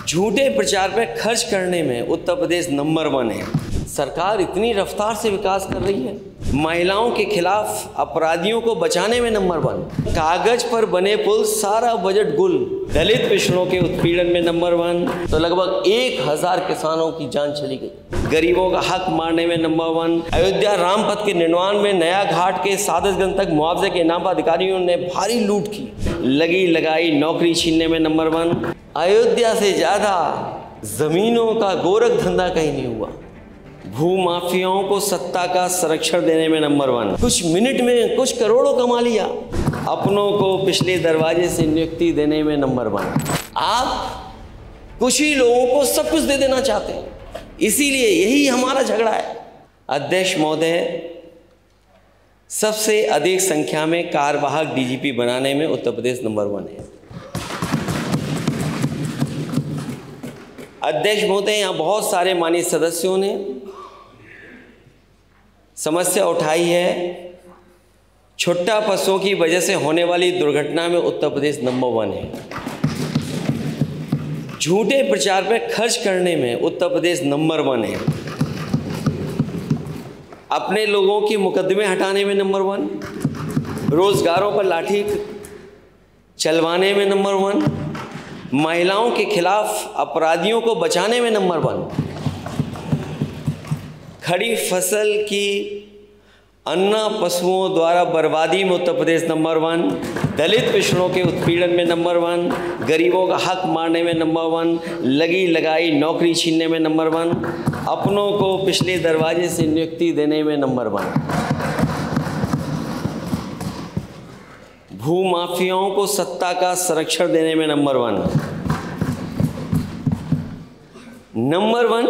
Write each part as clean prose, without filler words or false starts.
झूठे प्रचार पर खर्च करने में उत्तर प्रदेश नंबर 1 है। सरकार इतनी रफ्तार से विकास कर रही है। महिलाओं के खिलाफ अपराधियों को बचाने में नंबर 1। कागज पर बने पुल, सारा बजट गुल। दलित पिछड़ों के उत्पीड़न में नंबर 1। तो लगभग 1000 किसानों की जान चली गई। गरीबों का हक मारने में नंबर 1। अयोध्या राम पथ के निर्माण में नया घाट के सादतगंज तक मुआवजे के नाम पर अधिकारियों ने भारी लूट की। लगी लगाई नौकरी छीनने में नंबर 1। अयोध्या से ज्यादा जमीनों का गोरख धंधा कहीं नहीं हुआ। भूमाफियाओं को सत्ता का संरक्षण देने में नंबर 1। कुछ मिनट में कुछ करोड़ों कमा लिया। अपनों को पिछले दरवाजे से नियुक्ति देने में नंबर 1। आप कुछ ही लोगों को सब कुछ दे देना चाहते हैं, इसीलिए यही हमारा झगड़ा है। अध्यक्ष महोदय, सबसे अधिक संख्या में कार्यवाहक डीजीपी बनाने में उत्तर प्रदेश नंबर 1 है। अध्यक्ष महोदय, यहाँ बहुत सारे माननीय सदस्यों ने समस्या उठाई है। छुट्टा पशुओं की वजह से होने वाली दुर्घटना में उत्तर प्रदेश नंबर 1 है। झूठे प्रचार पर खर्च करने में उत्तर प्रदेश नंबर 1 है। अपने लोगों के मुकदमे हटाने में नंबर 1। रोजगारों पर लाठी चलवाने में नंबर 1। महिलाओं के खिलाफ अपराधियों को बचाने में नंबर 1। खड़ी फसल की अन्ना पशुओं द्वारा बर्बादी में उत्तर प्रदेश नंबर 1। दलित पिछड़ों के उत्पीड़न में नंबर 1। गरीबों का हक मारने में नंबर 1। लगी लगाई नौकरी छीनने में नंबर 1। अपनों को पिछले दरवाजे से नियुक्ति देने में नंबर 1। भूमाफियाओं को सत्ता का संरक्षण देने में नंबर 1। नंबर 1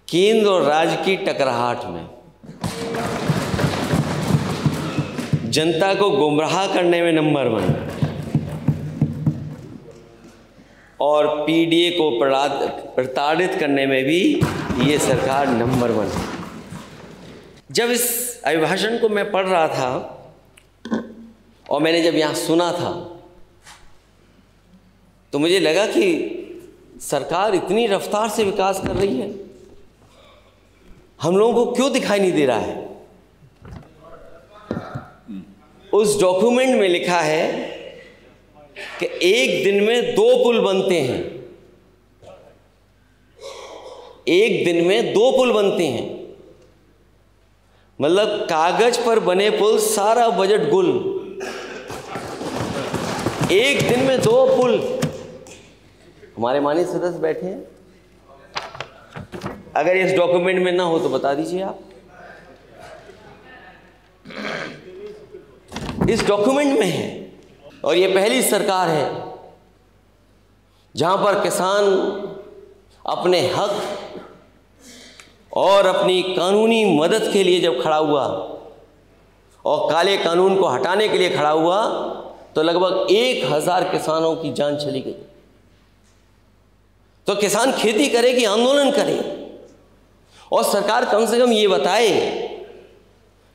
केंद्र और राज्य की टकराहट में, जनता को गुमराह करने में नंबर 1 और पीडीए को प्रताड़ित करने में भी ये सरकार नंबर 1 है। जब इस अभिभाषण को मैं पढ़ रहा था और मैंने जब यहाँ सुना था तो मुझे लगा कि सरकार इतनी रफ्तार से विकास कर रही है, हम लोगों को क्यों दिखाई नहीं दे रहा है। उस डॉक्यूमेंट में लिखा है कि एक दिन में 2 पुल बनते हैं। एक दिन में 2 पुल बनते हैं, मतलब कागज पर बने पुल, सारा बजट गुल। एक दिन में 2 पुल। हमारे माननीय सदस्य बैठे हैं, अगर इस डॉक्यूमेंट में ना हो तो बता दीजिए आप। इस डॉक्यूमेंट में है और ये पहली सरकार है जहां पर किसान अपने हक और अपनी कानूनी मदद के लिए जब खड़ा हुआ और काले कानून को हटाने के लिए खड़ा हुआ तो लगभग 1000 किसानों की जान चली गई। तो किसान खेती करे कि आंदोलन करे, और सरकार कम से कम ये बताए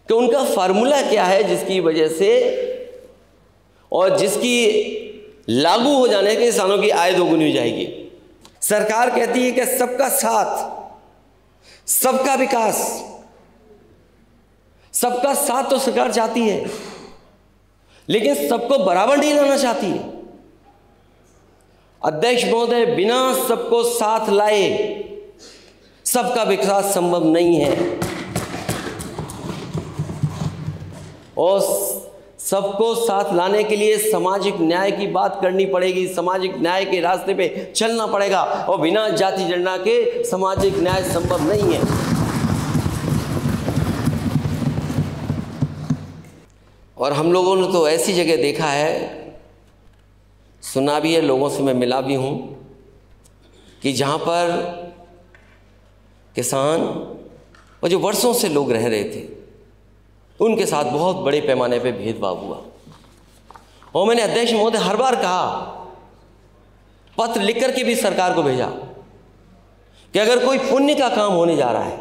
कि उनका फार्मूला क्या है जिसकी वजह से और जिसकी लागू हो जाने के किसानों की आय दोगुनी हो जाएगी। सरकार कहती है कि सबका साथ, सबका विकास। सबका साथ तो सरकार चाहती है, लेकिन सबको बराबर नहीं लाना चाहती है। अध्यक्ष महोदय, बिना सबको साथ लाए सबका विकास संभव नहीं है, और सबको साथ लाने के लिए सामाजिक न्याय की बात करनी पड़ेगी। सामाजिक न्याय के रास्ते पे चलना पड़ेगा, और बिना जाति जनगणना के सामाजिक न्याय संभव नहीं है। और हम लोगों ने तो ऐसी जगह देखा है, सुना भी है, लोगों से मैं मिला भी हूँ, कि जहाँ पर किसान और जो वर्षों से लोग रह रहे थे उनके साथ बहुत बड़े पैमाने पे भेदभाव हुआ। और मैंने अध्यक्ष महोदय हर बार कहा, पत्र लिख करके भी सरकार को भेजा कि अगर कोई पुण्य का काम होने जा रहा है,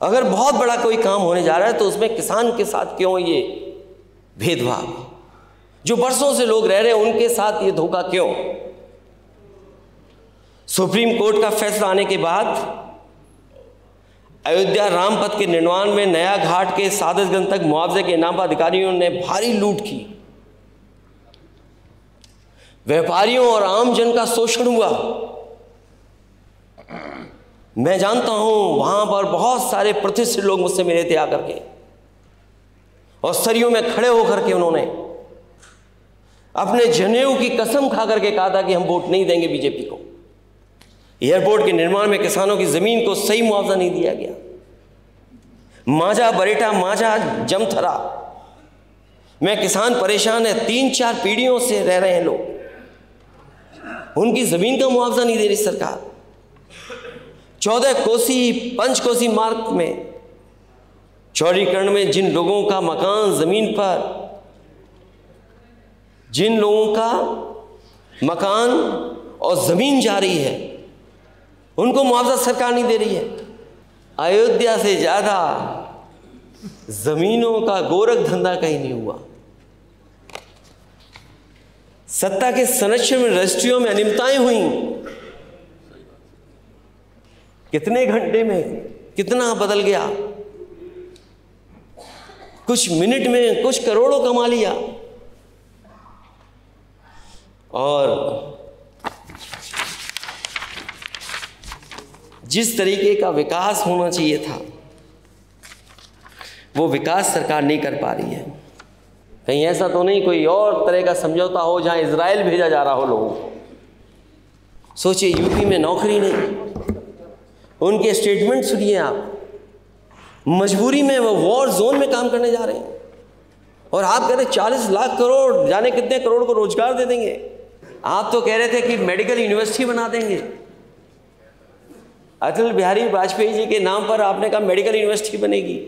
अगर बहुत बड़ा कोई काम होने जा रहा है, तो उसमें किसान के साथ क्यों ये भेदभाव। जो बरसों से लोग रह रहे हैं, उनके साथ ये धोखा क्यों? सुप्रीम कोर्ट का फैसला आने के बाद अयोध्या राम पथ के निर्माण में नया घाट के सादतगंज तक मुआवजे के नाम पर अधिकारियों ने भारी लूट की। व्यापारियों और आम जन का शोषण हुआ। मैं जानता हूं वहां पर बहुत सारे प्रतिष्ठित लोग मुझसे मिले थे आकर के, और सरियों में खड़े होकर के उन्होंने अपने जनेऊ की कसम खा करके कहा था कि हम वोट नहीं देंगे बीजेपी को। एयरपोर्ट के निर्माण में किसानों की जमीन को सही मुआवजा नहीं दिया गया। मांझा बरेटा, मांझा जमथरा में किसान परेशान है, 3-4 पीढ़ियों से रह रहे हैं लोग, उनकी जमीन का मुआवजा नहीं दे रही सरकार। 14 कोसी पंचकोसी मार्ग में चौड़ीकरण में जिन लोगों का मकान जमीन पर, जिन लोगों का मकान और जमीन जा रही है, उनको मुआवजा सरकार नहीं दे रही है। अयोध्या से ज्यादा जमीनों का गोरख धंधा कहीं नहीं हुआ। सत्ता के संरक्षण में रजिस्ट्रियों में अनियमितताएं हुई। कितने घंटे में कितना बदल गया, कुछ मिनट में कुछ करोड़ों कमा लिया। और जिस तरीके का विकास होना चाहिए था, वो विकास सरकार नहीं कर पा रही है। कहीं ऐसा तो नहीं कोई और तरह का समझौता हो जहां इजराइल भेजा जा रहा हो लोगों को? सोचिए, यूपी में नौकरी नहीं, उनके स्टेटमेंट सुनिए आप, मजबूरी में वो वॉर जोन में काम करने जा रहे हैं, और आप कह रहे 40 लाख करोड़, जाने कितने करोड़ को रोजगार दे देंगे। आप तो कह रहे थे कि मेडिकल यूनिवर्सिटी बना देंगे। अटल बिहारी वाजपेयी जी के नाम पर आपने कहा मेडिकल यूनिवर्सिटी बनेगी।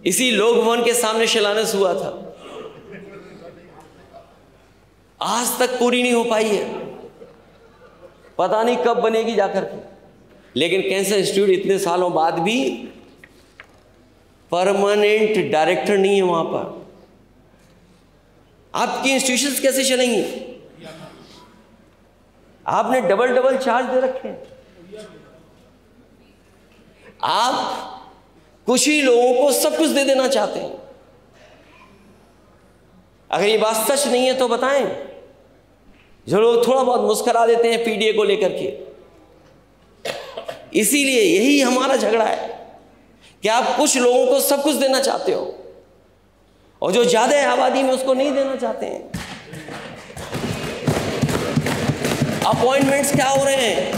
इसी लोक भवन के सामने शिलान्यास हुआ था, आज तक पूरी नहीं हो पाई है, पता नहीं कब बनेगी जाकर के। लेकिन कैंसर इंस्टीट्यूट इतने सालों बाद भी परमानेंट डायरेक्टर नहीं है वहां पर। आपकी इंस्टीट्यूशंस कैसे चलेंगी? आपने डबल चार्ज दे रखे हैं। आप कुछ ही लोगों को सब कुछ दे देना चाहते हैं। अगर ये बात सच नहीं है तो बताएं। जो लोग थोड़ा बहुत मुस्कुरा देते हैं पीडीए को लेकर के, इसीलिए यही हमारा झगड़ा है कि आप कुछ लोगों को सब कुछ देना चाहते हो और जो ज्यादा है आबादी में उसको नहीं देना चाहते हैं। अपॉइंटमेंट्स क्या हो रहे हैं?